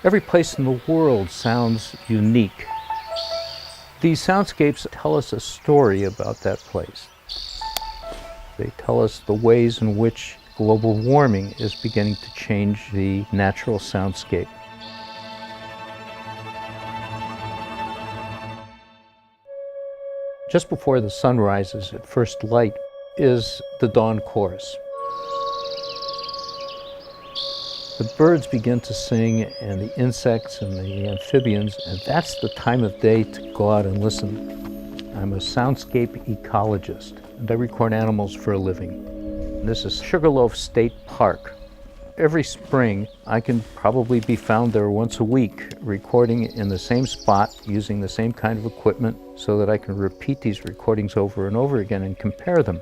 Every place in the world sounds unique. These soundscapes tell us a story about that place. They tell us the ways in which global warming is beginning to change the natural soundscape. Just before the sun rises at first light is the dawn chorus. The birds begin to sing, and the insects and the amphibians, and that's the time of day to go out and listen. I'm a soundscape ecologist, and I record animals for a living. This is Sugarloaf State Park. Every spring, I can probably be found there once a week, recording in the same spot, using the same kind of equipment, so that I can repeat these recordings over and over again and compare them.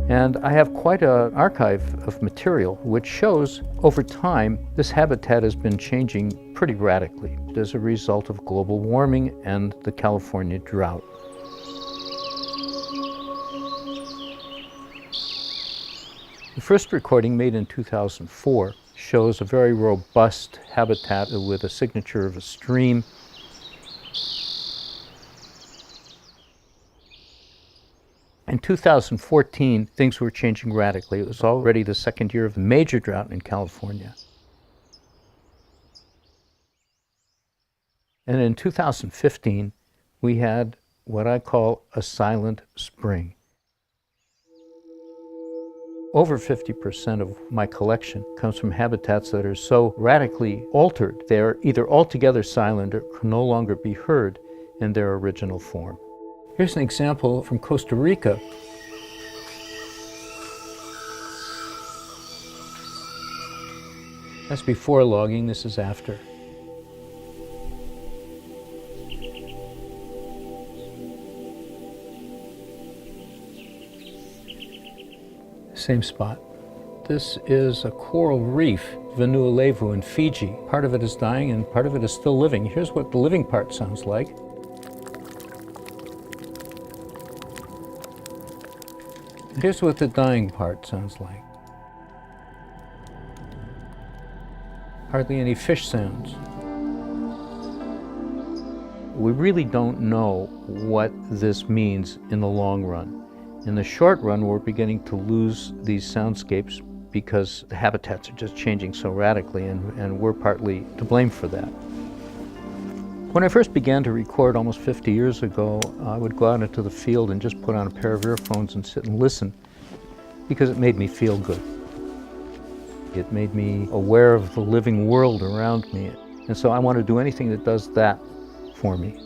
And I have quite an archive of material which shows over time this habitat has been changing pretty radically as a result of global warming and the California drought. The first recording, made in 2004, shows a very robust habitat with a signature of a stream. In 2014, things were changing radically. It was already the second year of the major drought in California. And in 2015, we had what I call a silent spring. Over 50% of my collection comes from habitats that are so radically altered, they're either altogether silent or can no longer be heard in their original form. Here's an example from Costa Rica. That's before logging, this is after. Same spot. This is a coral reef, Vanuatu in Fiji. Part of it is dying and part of it is still living. Here's what the living part sounds like. Here's what the dying part sounds like. Hardly any fish sounds. We really don't know what this means in the long run. In the short run, we're beginning to lose these soundscapes because the habitats are just changing so radically, and we're partly to blame for that. When I first began to record almost 50 years ago, I would go out into the field and just put on a pair of earphones and sit and listen because it made me feel good. It made me aware of the living world around me. And so I want to do anything that does that for me.